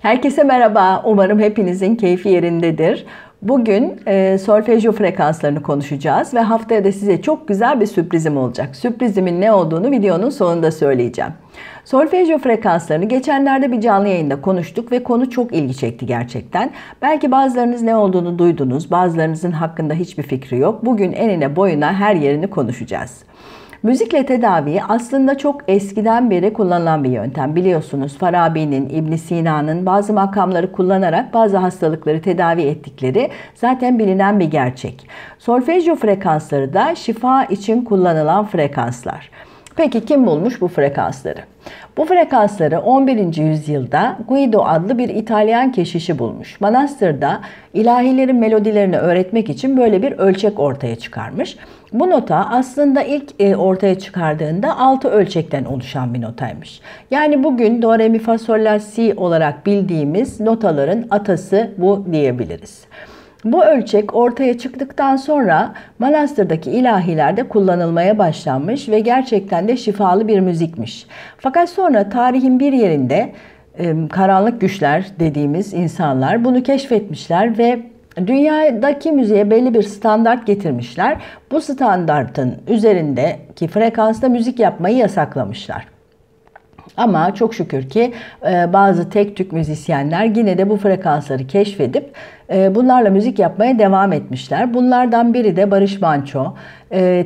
Herkese merhaba. Umarım hepinizin keyfi yerindedir. Bugün solfejo frekanslarını konuşacağız ve haftaya da size çok güzel bir sürprizim olacak. Sürprizimin ne olduğunu videonun sonunda söyleyeceğim. Solfejo frekanslarını geçenlerde bir canlı yayında konuştuk ve konu çok ilgi çekti gerçekten. Belki bazılarınız ne olduğunu duydunuz, bazılarınızın hakkında hiçbir fikri yok. Bugün enine boyuna her yerini konuşacağız. Müzikle tedavi aslında çok eskiden beri kullanılan bir yöntem. Biliyorsunuz Farabi'nin, İbn Sina'nın bazı makamları kullanarak bazı hastalıkları tedavi ettikleri zaten bilinen bir gerçek. Solfejo frekansları da şifa için kullanılan frekanslar. Peki kim bulmuş bu frekansları? Bu frekansları 11. yüzyılda Guido adlı bir İtalyan keşişi bulmuş. Manastırda ilahilerin melodilerini öğretmek için böyle bir ölçek ortaya çıkarmış. Bu nota aslında ilk ortaya çıkardığında 6 ölçekten oluşan bir notaymış. Yani bugün do, re, mi, fa, sol, la, si olarak bildiğimiz notaların atası bu diyebiliriz. Bu ölçek ortaya çıktıktan sonra manastırdaki ilahilerde kullanılmaya başlanmış ve gerçekten de şifalı bir müzikmiş. Fakat sonra tarihin bir yerinde karanlık güçler dediğimiz insanlar bunu keşfetmişler ve dünyadaki müziğe belli bir standart getirmişler. Bu standartın üzerindeki frekansta müzik yapmayı yasaklamışlar. Ama çok şükür ki bazı tek tük müzisyenler yine de bu frekansları keşfedip bunlarla müzik yapmaya devam etmişler. Bunlardan biri de Barış Manço.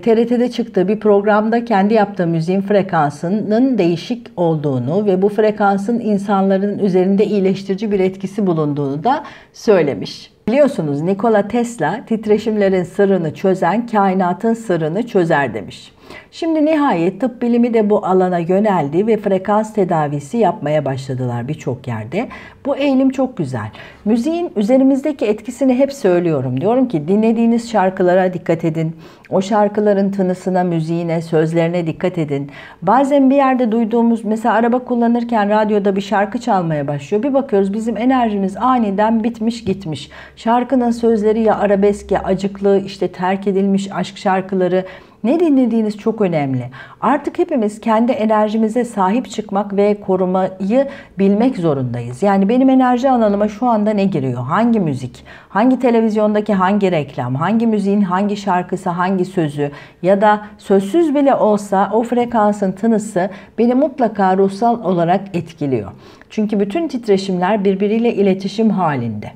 TRT'de çıktığı bir programda kendi yaptığı müziğin frekansının değişik olduğunu ve bu frekansın insanların üzerinde iyileştirici bir etkisi bulunduğunu da söylemiş. Biliyorsunuz Nikola Tesla titreşimlerin sırrını çözen kainatın sırrını çözer demiş. Şimdi nihayet tıp bilimi de bu alana yöneldi ve frekans tedavisi yapmaya başladılar birçok yerde. Bu eğilim çok güzel. Müziğin üzerimizdeki etkisini hep söylüyorum. Diyorum ki dinlediğiniz şarkılara dikkat edin. O şarkıların tınısına, müziğine, sözlerine dikkat edin. Bazen bir yerde duyduğumuz, mesela araba kullanırken radyoda bir şarkı çalmaya başlıyor. Bir bakıyoruz bizim enerjimiz aniden bitmiş gitmiş. Şarkının sözleri ya arabesk ya acıklı, işte terk edilmiş aşk şarkıları. Ne dinlediğiniz çok önemli. Artık hepimiz kendi enerjimize sahip çıkmak ve korumayı bilmek zorundayız. Yani benim enerji alanıma şu anda ne giriyor? Hangi müzik? Hangi televizyondaki hangi reklam? Hangi müziğin hangi şarkısı, hangi sözü? Ya da sözsüz bile olsa o frekansın tınısı beni mutlaka ruhsal olarak etkiliyor. Çünkü bütün titreşimler birbiriyle iletişim halinde.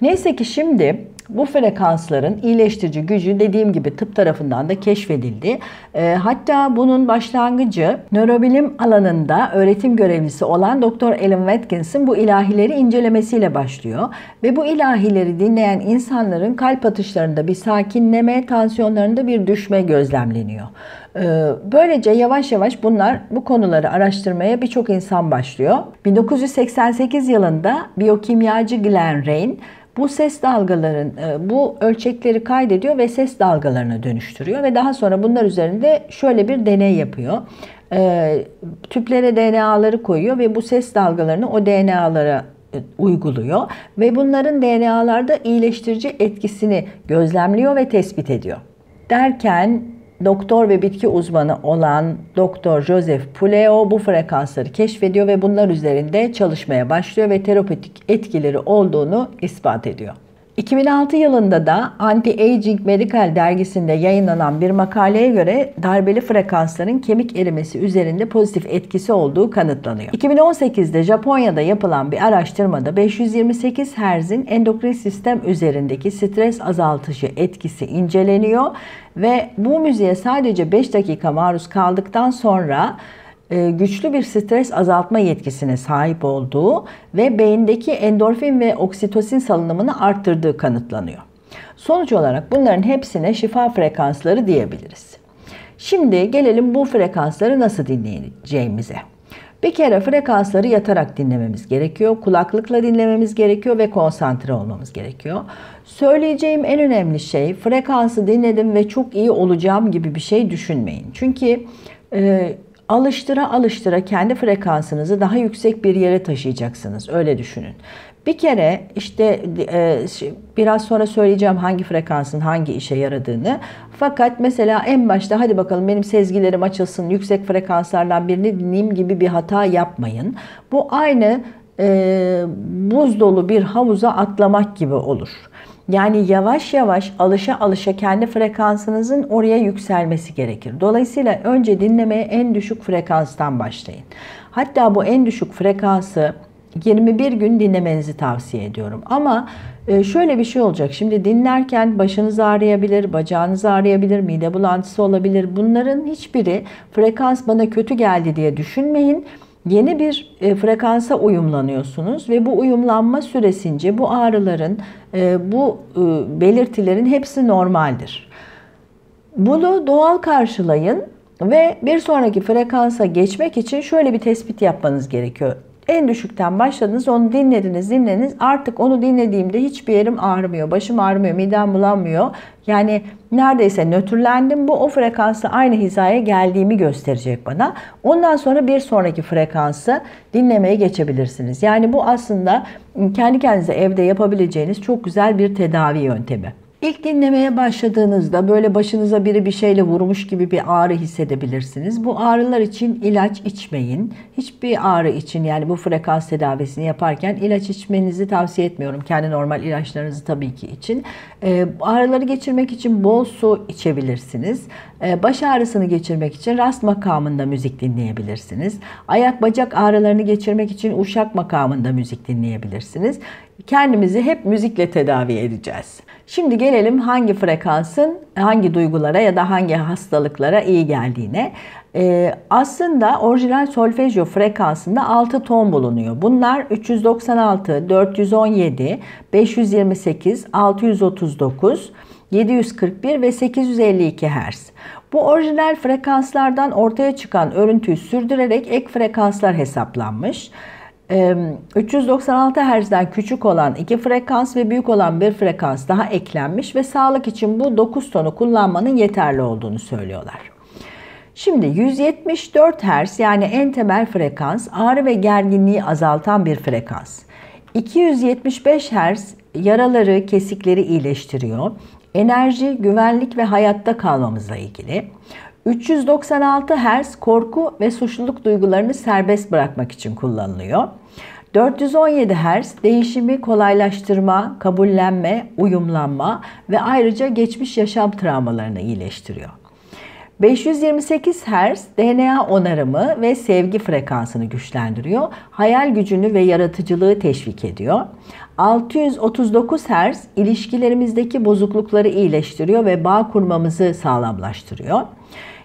Neyse ki şimdi bu frekansların iyileştirici gücü dediğim gibi tıp tarafından da keşfedildi. Hatta bunun başlangıcı nörobilim alanında öğretim görevlisi olan Dr. Alan Watkins'in bu ilahileri incelemesiyle başlıyor. Ve bu ilahileri dinleyen insanların kalp atışlarında bir sakinleme, tansiyonlarında bir düşme gözlemleniyor. Böylece yavaş yavaş bu konuları araştırmaya birçok insan başlıyor. 1988 yılında biyokimyacı Glenn Rein bu ses dalgaların, bu ölçekleri kaydediyor ve ses dalgalarına dönüştürüyor ve daha sonra bunlar üzerinde şöyle bir deney yapıyor. Tüplere DNA'ları koyuyor ve bu ses dalgalarını o DNA'lara uyguluyor ve bunların DNA'larda iyileştirici etkisini gözlemliyor ve tespit ediyor. Derken doktor ve bitki uzmanı olan Dr. Joseph Puleo bu frekansları keşfediyor ve bunlar üzerinde çalışmaya başlıyor ve terapötik etkileri olduğunu ispat ediyor. 2006 yılında da Anti-Aging Medical dergisinde yayınlanan bir makaleye göre darbeli frekansların kemik erimesi üzerinde pozitif etkisi olduğu kanıtlanıyor. 2018'de Japonya'da yapılan bir araştırmada 528 Hz'in endokrin sistem üzerindeki stres azaltıcı etkisi inceleniyor ve bu müziğe sadece 5 dakika maruz kaldıktan sonra güçlü bir stres azaltma yetkisine sahip olduğu ve beyindeki endorfin ve oksitosin salınımını arttırdığı kanıtlanıyor. Sonuç olarak bunların hepsine şifa frekansları diyebiliriz. Şimdi gelelim bu frekansları nasıl dinleyeceğimize. Bir kere frekansları yatarak dinlememiz gerekiyor, kulaklıkla dinlememiz gerekiyor ve konsantre olmamız gerekiyor. Söyleyeceğim en önemli şey frekansı dinledim ve çok iyi olacağım gibi bir şey düşünmeyin. Çünkü alıştıra alıştıra kendi frekansınızı daha yüksek bir yere taşıyacaksınız. Öyle düşünün. Bir kere işte biraz sonra söyleyeceğim hangi frekansın hangi işe yaradığını. Fakat mesela en başta hadi bakalım benim sezgilerim açılsın, yüksek frekanslardan birini dinleyeyim gibi bir hata yapmayın. Bu aynı buz dolu bir havuza atlamak gibi olur. Yani yavaş yavaş alışa alışa kendi frekansınızın oraya yükselmesi gerekir. Dolayısıyla önce dinlemeye en düşük frekanstan başlayın. Hatta bu en düşük frekansı 21 gün dinlemenizi tavsiye ediyorum. Ama şöyle bir şey olacak. Şimdi dinlerken başınız ağrıyabilir, bacağınız ağrıyabilir, mide bulantısı olabilir. Bunların hiçbiri frekans bana kötü geldi diye düşünmeyin. Yeni bir frekansa uyumlanıyorsunuz ve bu uyumlanma süresince bu ağrıların, bu belirtilerin hepsi normaldir. Bunu doğal karşılayın ve bir sonraki frekansa geçmek için şöyle bir tespit yapmanız gerekiyor. En düşükten başladınız, onu dinlediniz. Artık onu dinlediğimde hiçbir yerim ağrımıyor, başım ağrımıyor, midem bulanmıyor. Yani neredeyse nötrlendim. Bu o frekansla aynı hizaya geldiğimi gösterecek bana. Ondan sonra bir sonraki frekansı dinlemeye geçebilirsiniz. Yani bu aslında kendi kendinize evde yapabileceğiniz çok güzel bir tedavi yöntemi. İlk dinlemeye başladığınızda böyle başınıza biri bir şeyle vurmuş gibi bir ağrı hissedebilirsiniz. Bu ağrılar için ilaç içmeyin. Hiçbir ağrı için, yani bu frekans tedavisini yaparken ilaç içmenizi tavsiye etmiyorum. Kendi normal ilaçlarınızı tabii ki için. Ağrıları geçirmek için bol su içebilirsiniz. Baş ağrısını geçirmek için rast makamında müzik dinleyebilirsiniz. Ayak bacak ağrılarını geçirmek için uşak makamında müzik dinleyebilirsiniz. Kendimizi hep müzikle tedavi edeceğiz. Şimdi gelelim hangi frekansın hangi duygulara ya da hangi hastalıklara iyi geldiğine. Aslında orijinal solfeggio frekansında 6 ton bulunuyor. Bunlar 396, 417, 528, 639, 741 ve 852 Hz. Bu orijinal frekanslardan ortaya çıkan örüntüyü sürdürerek ek frekanslar hesaplanmış. 396 Hz'den küçük olan 2 frekans ve büyük olan 1 frekans daha eklenmiş ve sağlık için bu 9 tonu kullanmanın yeterli olduğunu söylüyorlar. Şimdi 174 Hz, yani en temel frekans, ağrı ve gerginliği azaltan bir frekans. 275 Hz yaraları, kesikleri iyileştiriyor. Enerji, güvenlik ve hayatta kalmamızla ilgili. 396 Hz korku ve suçluluk duygularını serbest bırakmak için kullanılıyor. 417 Hz değişimi kolaylaştırma, kabullenme, uyumlanma ve ayrıca geçmiş yaşam travmalarını iyileştiriyor. 528 Hz DNA onarımı ve sevgi frekansını güçlendiriyor. Hayal gücünü ve yaratıcılığı teşvik ediyor. 639 Hz ilişkilerimizdeki bozuklukları iyileştiriyor ve bağ kurmamızı sağlamlaştırıyor.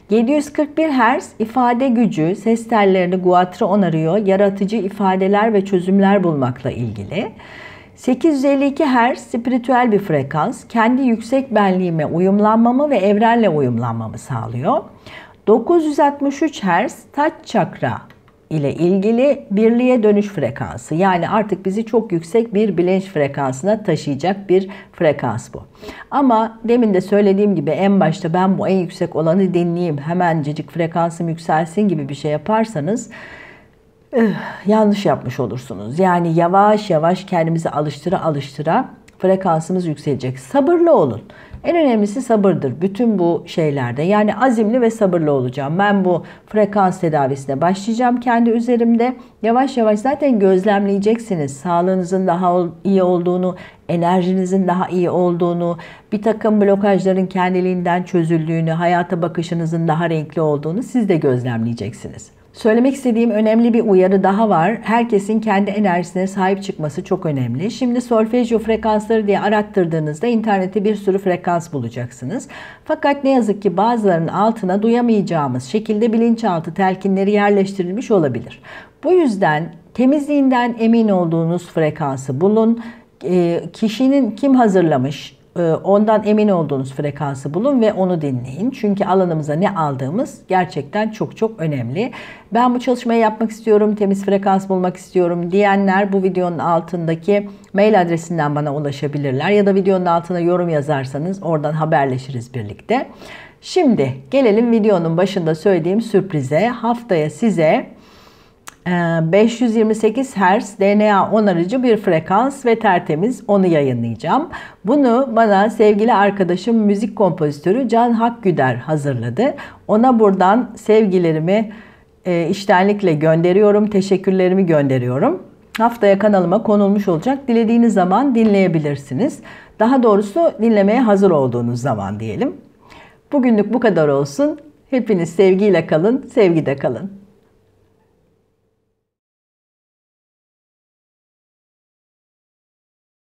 741 Hz ifade gücü, ses tellerini, guatrı onarıyor, yaratıcı ifadeler ve çözümler bulmakla ilgili. 852 Hz spiritüel bir frekans, kendi yüksek benliğime uyumlanmamı ve evrenle uyumlanmamı sağlıyor. 963 Hz taç çakra ile ilgili birliğe dönüş frekansı. Yani artık bizi çok yüksek bir bilinç frekansına taşıyacak bir frekans bu. Ama demin de söylediğim gibi en başta ben bu en yüksek olanı dinleyeyim, hemencecik frekansım yükselsin gibi bir şey yaparsanız yanlış yapmış olursunuz. Yani yavaş yavaş kendimizi alıştıra frekansımız yükselecek. Sabırlı olun. En önemlisi sabırdır bütün bu şeylerde. Yani azimli ve sabırlı olacağım. Ben bu frekans tedavisine başlayacağım kendi üzerimde. Yavaş yavaş zaten gözlemleyeceksiniz. Sağlığınızın daha iyi olduğunu, enerjinizin daha iyi olduğunu, bir takım blokajların kendiliğinden çözüldüğünü, hayata bakışınızın daha renkli olduğunu siz de gözlemleyeceksiniz. Söylemek istediğim önemli bir uyarı daha var. Herkesin kendi enerjisine sahip çıkması çok önemli. Şimdi solfeggio frekansları diye arattırdığınızda internette bir sürü frekans bulacaksınız. Fakat ne yazık ki bazılarının altına duyamayacağımız şekilde bilinçaltı telkinleri yerleştirilmiş olabilir. Bu yüzden temizliğinden emin olduğunuz frekansı bulun. Kişinin kim hazırlamış, ondan emin olduğunuz frekansı bulun ve onu dinleyin. Çünkü alanımıza ne aldığımız gerçekten çok çok önemli. Ben bu çalışmayı yapmak istiyorum, temiz frekans bulmak istiyorum diyenler bu videonun altındaki mail adresinden bana ulaşabilirler. Ya da videonun altına yorum yazarsanız oradan haberleşiriz birlikte. Şimdi gelelim videonun başında söylediğim sürprize. Haftaya size 528 Hz DNA onarıcı bir frekans ve tertemiz, onu yayınlayacağım. Bunu bana sevgili arkadaşım müzik kompozitörü Can Hakgüder hazırladı. Ona buradan sevgilerimi içtenlikle gönderiyorum, teşekkürlerimi gönderiyorum. haftaya kanalıma konulmuş olacak. Dilediğiniz zaman dinleyebilirsiniz. Daha doğrusu dinlemeye hazır olduğunuz zaman diyelim. Bugünlük bu kadar olsun. Hepiniz sevgiyle kalın, sevgide kalın.